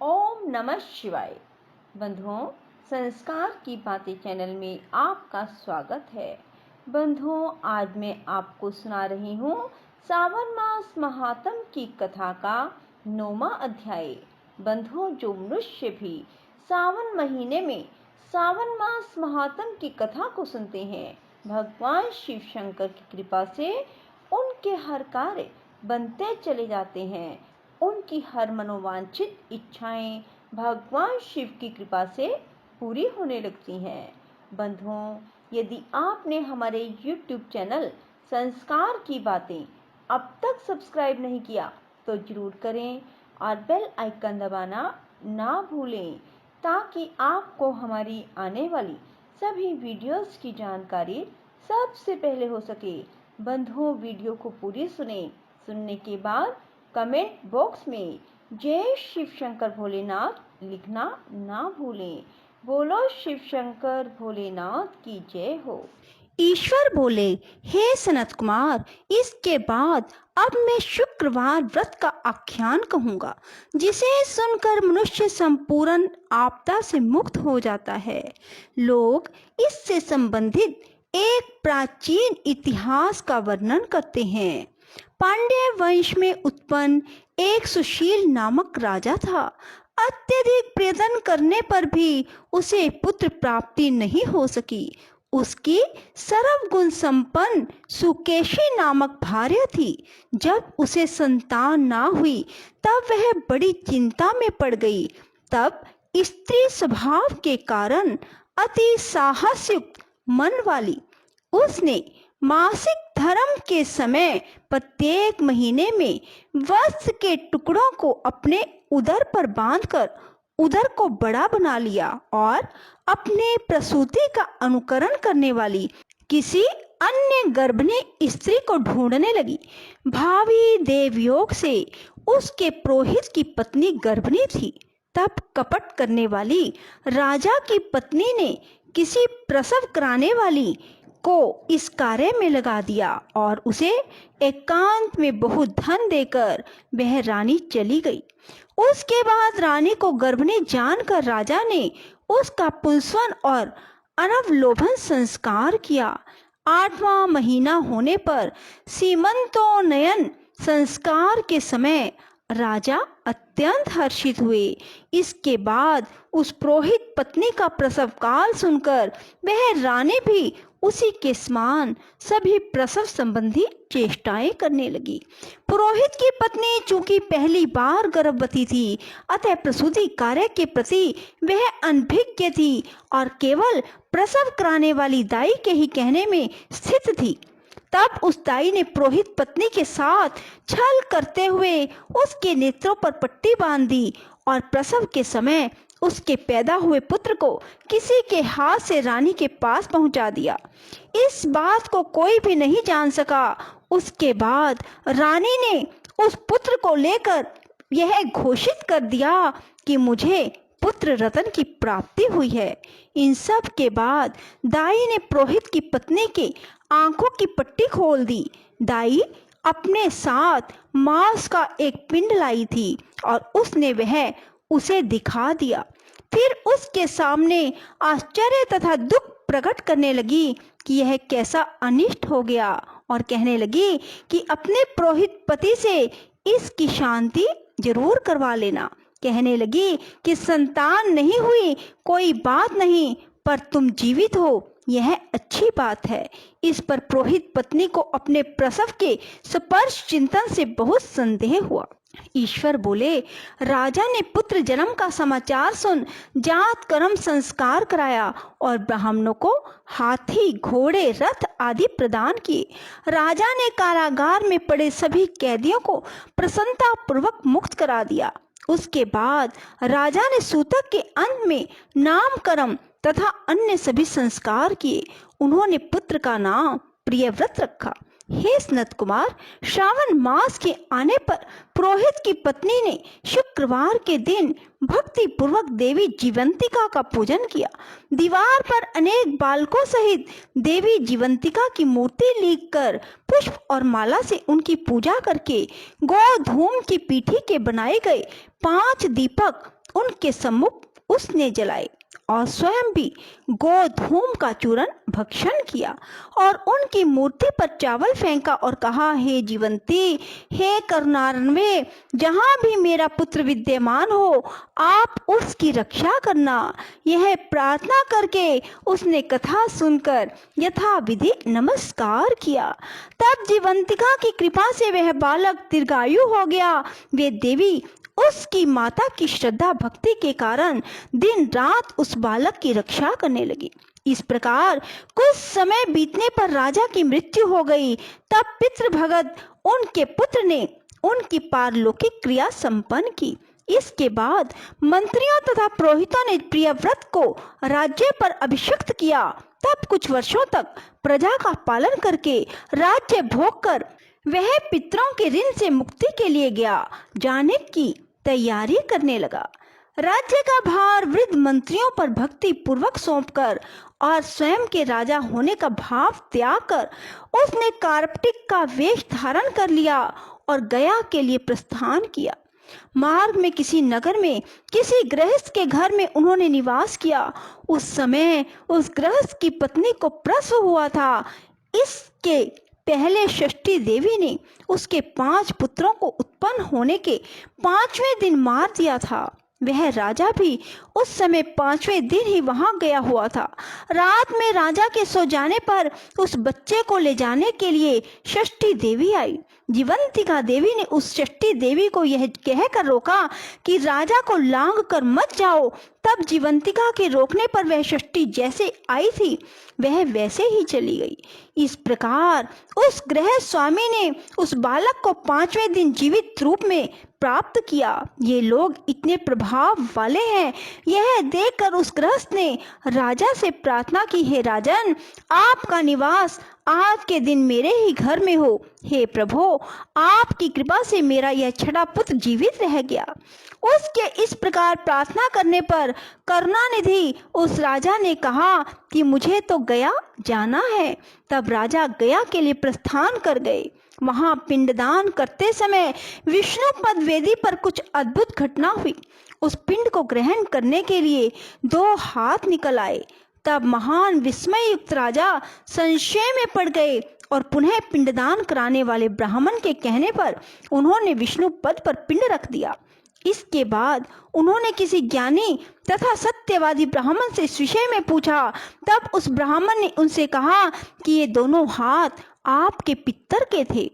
ओम नमः शिवाय। बंधुओं, संस्कार की बातें चैनल में आपका स्वागत है। बंधुओं, आज मैं आपको सुना रही हूँ सावन मास महात्म की कथा का 9वां अध्याय। बंधुओं, जो मनुष्य भी सावन महीने में सावन मास महात्म की कथा को सुनते हैं, भगवान शिव शंकर की कृपा से उनके हर कार्य बनते चले जाते हैं। उनकी हर मनोवांछित इच्छाएं भगवान शिव की कृपा से पूरी होने लगती हैं। बंधुओं, यदि आपने हमारे YouTube चैनल संस्कार की बातें अब तक सब्सक्राइब नहीं किया तो जरूर करें और बेल आइकन दबाना ना भूलें, ताकि आपको हमारी आने वाली सभी वीडियोस की जानकारी सबसे पहले हो सके। बंधुओं, वीडियो को पूरी सुनने के बाद कमेंट बॉक्स में जय शिव शंकर भोलेनाथ लिखना ना भूलें। बोलो शिव शंकर भोलेनाथ की जय हो। ईश्वर बोले, हे सनत कुमार, इसके बाद अब मैं शुक्रवार व्रत का आख्यान कहूंगा, जिसे सुनकर मनुष्य संपूर्ण आपदा से मुक्त हो जाता है। लोग इससे संबंधित एक प्राचीन इतिहास का वर्णन करते हैं। पांड्य वंश में उत्पन्न एक सुशील नामक राजा था। अत्यधिक प्रयत्न करने पर भी उसे पुत्र प्राप्ति नहीं हो सकी। उसकी सर्वगुण संपन्न सुकेशी नामक भार्या थी। जब उसे संतान ना हुई तब वह बड़ी चिंता में पड़ गई। तब स्त्री स्वभाव के कारण अति साहसयुक्त मन वाली उसने मासिक धर्म के समय प्रत्येक महीने में वस्त्र के टुकड़ों को अपने उदर पर बांधकर उदर को बड़ा बना लिया और अपने प्रसूति का अनुकरण करने वाली किसी अन्य गर्भिणी स्त्री को ढूंढने लगी। भावी देवयोग से उसके पुरोहित की पत्नी गर्भिणी थी। तब कपट करने वाली राजा की पत्नी ने किसी प्रसव कराने वाली को इस कार्य में लगा दिया और उसे एकांत में बहुत धन देकर वह रानी चली गई। उसके बाद रानी को गर्भिणी जानकर राजा ने उसका पुंसवन और अनवलोभन संस्कार किया। 8वां महीना होने पर सीमंतोन्नयन संस्कार के समय राजा अत्यंत हर्षित हुए। इसके बाद उस पुरोहित पत्नी का प्रसव काल सुनकर वह रानी भी उसी के समान सभी प्रसव संबंधी चेष्टाएं करने लगी। पुरोहित की पत्नी चूंकि पहली बार गर्भवती थी, अतः प्रसूति कार्य के प्रति वह अनभिज्ञ थी और केवल प्रसव कराने वाली दाई के ही कहने में स्थित थी। तब उस दाई ने पुरोहित पत्नी के साथ छल करते हुए उसके नेत्रों पर पट्टी बांध दी और प्रसव के समय उसके पैदा हुए पुत्र को किसी के हाथ से रानी के पास पहुंचा दिया। इस बात को कोई भी नहीं जान सका। उसके बाद रानी ने उस पुत्र को लेकर यह घोषित कर दिया कि मुझे पुत्र रतन की प्राप्ति हुई है। इन सब के बाद दाई ने पुरोहित की पत्नी की आंखों की पट्टी खोल दी। दाई अपने साथ मांस का एक पिंड लाई थी और उसने वह उसे दिखा दिया। फिर उसके सामने आश्चर्य तथा दुख प्रकट करने लगी कि यह कैसा अनिष्ट हो गया और कहने लगी कि अपने पुरोहित पति से इसकी शांति जरूर करवा लेना। कहने लगी कि संतान नहीं हुई कोई बात नहीं, पर तुम जीवित हो यह अच्छी बात है। इस पर पुरोहित पत्नी को अपने प्रसव के स्पर्श चिंतन से बहुत संदेह हुआ। ईश्वर बोले, राजा ने पुत्र जन्म का समाचार सुन जात कर्म संस्कार कराया और ब्राह्मणों को हाथी घोड़े रथ आदि प्रदान किए। राजा ने कारागार में पड़े सभी कैदियों को प्रसन्नता पूर्वक मुक्त करा दिया। उसके बाद राजा ने सूतक के अंत में नामकरण तथा अन्य सभी संस्कार किए। उन्होंने पुत्र का नाम प्रियव्रत रखा। हे सनत कुमार, श्रावण मास के आने पर पुरोहित की पत्नी ने शुक्रवार के दिन भक्ति पूर्वक देवी जीवंतिका का पूजन किया। दीवार पर अनेक बालकों सहित देवी जीवंतिका की मूर्ति लिखकर पुष्प और माला से उनकी पूजा करके गोधूम की पीठी के बनाए गए 5 दीपक उनके सम्मुख उसने जलाए और स्वयं भी गोधूम का चूर्ण भक्षण किया और उनकी मूर्ति पर चावल फेंका और कहा, हे जीवंती, हे करुणान्वय, जहाँ भी मेरा पुत्र विद्यमान हो आप उसकी रक्षा करना। यह प्रार्थना करके उसने कथा सुनकर यथाविधि नमस्कार किया। तब जीवंतिका की कृपा से वह बालक दीर्घायु हो गया। वे देवी उसकी माता की श्रद्धा भक्ति के कारण दिन रात उस बालक की रक्षा करने लगी। इस प्रकार कुछ समय बीतने पर राजा की मृत्यु हो गई। तब पितृभगत उनके पुत्र ने उनकी पारलौकिक क्रिया संपन्न की। इसके बाद मंत्रियों तथा पुरोहितों ने प्रियव्रत को राज्य पर अभिषिक्त किया। तब कुछ वर्षों तक प्रजा का पालन करके राज्य भोग कर वह पितरों के ऋण से मुक्ति के लिए गया जाने की तैयारी करने लगा। राज्य का भार वृद्ध मंत्रियों पर भक्ति पूर्वक सौंपकर और स्वयं के राजा होने का भाव त्याग कर उसने कार्पटिक का वेश धारण कर लिया और गया के लिए प्रस्थान किया। मार्ग में किसी नगर में किसी गृहस्थ के घर में उन्होंने निवास किया। उस समय उस गृहस्थ की पत्नी को प्रसव हुआ था। इसके पहले षष्ठी देवी ने उसके 5 पुत्रों को उत्पन्न होने के 5वें दिन मार दिया था। वह राजा भी उस समय 5वें दिन ही वहां गया हुआ था। रात में राजा के सो जाने पर उस बच्चे को ले जाने के लिए षष्ठी देवी आई। जीवंतिका देवी ने उस षष्ठी देवी को यह कहकर रोका कि राजा को लांग कर मत जाओ। तब जीवंतिका के रोकने पर वह षष्ठी जैसे आई थी वह वैसे ही चली गई। इस प्रकार उस गृह स्वामी ने उस बालक को 5वें दिन जीवित रूप में प्राप्त किया। ये लोग इतने प्रभाव वाले हैं। यह देखकर उस गृहस्थ ने राजा से प्रार्थना की, हे राजन, आपका निवास आज के दिन मेरे ही घर में हो। हे प्रभु, आपकी कृपा से मेरा यह छठा पुत्र जीवित रह गया। उसके इस प्रकार प्रार्थना करने पर करुणानिधि उस राजा ने कहा कि मुझे तो गया जाना है। तब राजा गया के लिए प्रस्थान कर गए। वहां पिंडदान करते समय विष्णु पद वेदी पर कुछ अद्भुत घटना हुई। उस पिंड को ग्रहण करने के लिए 2 हाथ निकल आए। तब महान विस्मय युक्त राजा संशय में पड़ गए और पुनः पिंडदान कराने वाले ब्राह्मण के कहने पर उन्होंने विष्णु पद पर पिंड रख दिया। इसके बाद उन्होंने किसी ज्ञानी तथा सत्यवादी ब्राह्मण से इस विषय में पूछा। तब उस ब्राह्मण ने उनसे कहा कि ये दोनों हाथ आपके पितर के थे।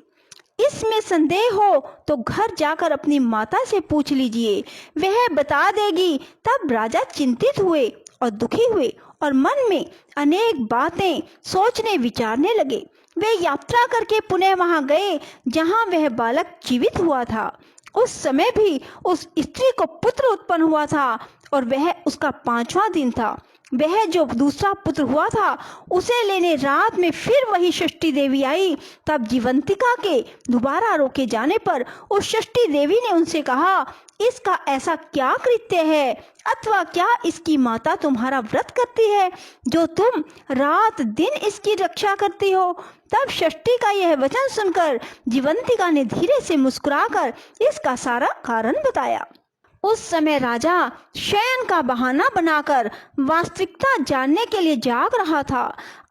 इसमें संदेह हो तो घर जाकर अपनी माता से पूछ लीजिए, वह बता देगी। तब राजा चिंतित हुए और दुखी हुए और मन में अनेक बातें सोचने विचारने लगे। वे यात्रा करके पुनः वहां गए जहां वह बालक जीवित हुआ था। उस समय भी उस स्त्री को पुत्र उत्पन्न हुआ था और वह उसका 5वां दिन था। वह जो दूसरा पुत्र हुआ था उसे लेने रात में फिर वही षष्ठी देवी आई। तब जीवंतिका के दोबारा रोके जाने पर उस षष्ठी देवी ने उनसे कहा, इसका ऐसा क्या कृत्य है अथवा क्या इसकी माता तुम्हारा व्रत करती है जो तुम रात दिन इसकी रक्षा करती हो। तब षष्ठी का यह वचन सुनकर जीवंतिका ने धीरे से मुस्कुराकर इसका सारा कारण बताया। उस समय राजा शयन का बहाना बनाकर वास्तविकता जानने के लिए जाग रहा था।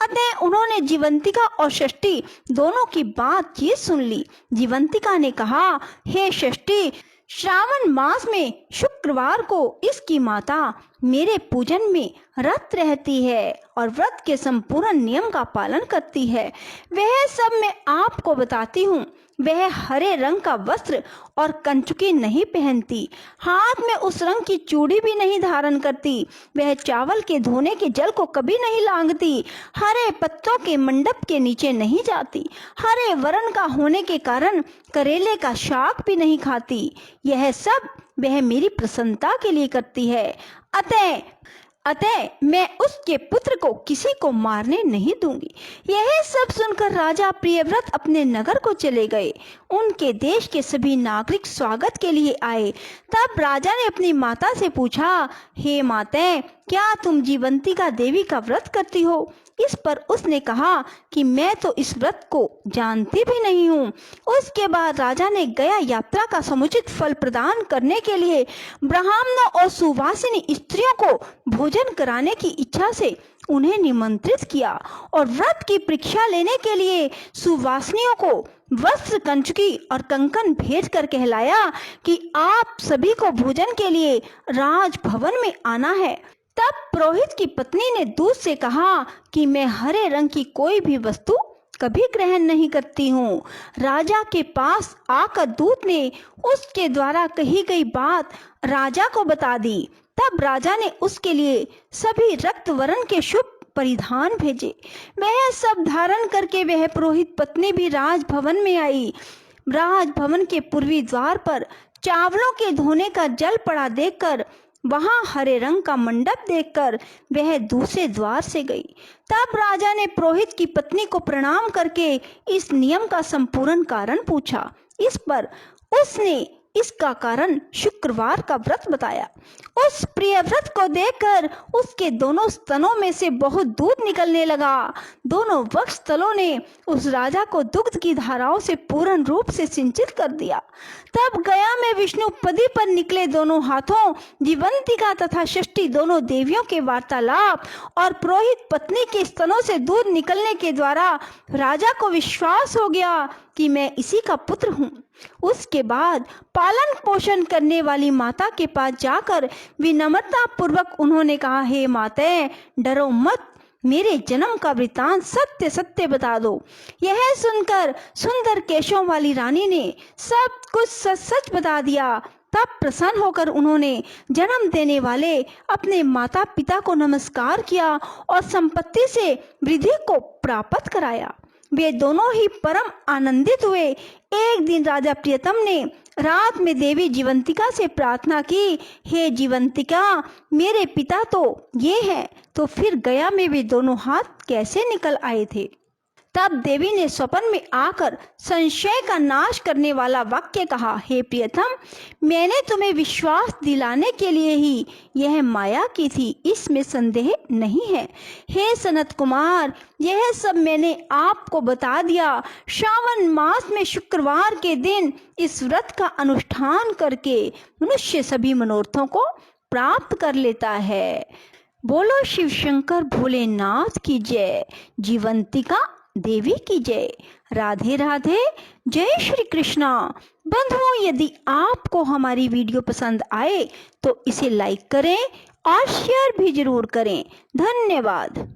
अतः उन्होंने जीवंतिका और षष्ठी दोनों की बातचीत सुन ली। जीवंतिका ने कहा, हे षष्ठी, श्रावण मास में शुक्रवार को इसकी माता मेरे पूजन में रत रहती है और व्रत के संपूर्ण नियम का पालन करती है। वह सब मैं आपको बताती हूँ। वह हरे रंग का वस्त्र और कंचुकी नहीं पहनती, हाथ में उस रंग की चूड़ी भी नहीं धारण करती। वह चावल के धोने के जल को कभी नहीं लांघती, हरे पत्तों के मंडप के नीचे नहीं जाती, हरे वर्ण का होने के कारण करेले का शाक भी नहीं खाती। यह सब वह मेरी प्रसन्नता के लिए करती है। अतः मैं उसके पुत्र को किसी को मारने नहीं दूंगी। यह सब सुनकर राजा प्रियव्रत अपने नगर को चले गए। उनके देश के सभी नागरिक स्वागत के लिए आए। तब राजा ने अपनी माता से पूछा, हे माते, क्या तुम जीवंतिका देवी का व्रत करती हो? इस पर उसने कहा कि मैं तो इस व्रत को जानती भी नहीं हूँ। उसके बाद राजा ने गया यात्रा का समुचित फल प्रदान करने के लिए ब्राह्मणों और सुवासिनी स्त्रियों को भोजन कराने की इच्छा से उन्हें निमंत्रित किया और व्रत की परीक्षा लेने के लिए सुवासिनियों को वस्त्र, कंचुकी और कंकन भेज कर कहलाया कि आप सभी को भोजन के लिए राजभवन में आना है। तब पुरोहित की पत्नी ने दूत से कहा कि मैं हरे रंग की कोई भी वस्तु कभी ग्रहण नहीं करती हूँ। राजा के पास आकर दूत ने उसके द्वारा कही गई बात राजा को बता दी। तब राजा ने उसके लिए सभी रक्त वर्ण के शुभ परिधान भेजे। वह सब धारण करके वह पुरोहित पत्नी भी राजभवन में आई। राजभवन के पूर्वी द्वार पर चावलों के धोने का जल पड़ा देखकर, वहां हरे रंग का मंडप देखकर वह दूसरे द्वार से गई। तब राजा ने पुरोहित की पत्नी को प्रणाम करके इस नियम का संपूर्ण कारण पूछा। इस पर उसने इसका कारण शुक्रवार का व्रत बताया। उस प्रिय व्रत को देखकर उसके दोनों स्तनों में से बहुत दूध निकलने लगा। दोनों वक्ष स्थलों ने उस राजा को दुग्ध की धाराओं से पूर्ण रूप से सिंचित कर दिया। तब गया में विष्णु पदी पर निकले दोनों हाथों, जीवंतिका तथा षष्ठी दोनों देवियों के वार्तालाप और पुरोहित पत्नी के स्तनों से दूध निकलने के द्वारा राजा को विश्वास हो गया कि मैं इसी का पुत्र हूँ। उसके बाद पालन पोषण करने वाली माता के पास जाकर विनम्रता पूर्वक उन्होंने कहा, हे माते, डरो मत, मेरे जन्म का वृतांत सत्य सत्य बता दो। यह सुनकर सुंदर केशों वाली रानी ने सब कुछ सच सच बता दिया। तब प्रसन्न होकर उन्होंने जन्म देने वाले अपने माता पिता को नमस्कार किया और संपत्ति से वृद्धि को प्राप्त कराया। वे दोनों ही परम आनंदित हुए। एक दिन राजा प्रियतम ने रात में देवी जीवंतिका से प्रार्थना की, हे जीवंतिका, मेरे पिता तो ये हैं, तो फिर गया में वे दोनों हाथ कैसे निकल आए थे? तब देवी ने स्वप्न में आकर संशय का नाश करने वाला वाक्य कहा, हे प्रियतम, मैंने तुम्हें विश्वास दिलाने के लिए ही यह माया की थी, इसमें संदेह नहीं है। हे सनत कुमार, यह सब मैंने आपको बता दिया। श्रावण मास में शुक्रवार के दिन इस व्रत का अनुष्ठान करके मनुष्य सभी मनोरथों को प्राप्त कर लेता है। बोलो शिव शंकर भोलेनाथ की जय, जीवंतिका देवी की जय। राधे राधे, जय श्री कृष्णा। बंधुओं, यदि आपको हमारी वीडियो पसंद आए तो इसे लाइक करें और शेयर भी जरूर करें। धन्यवाद।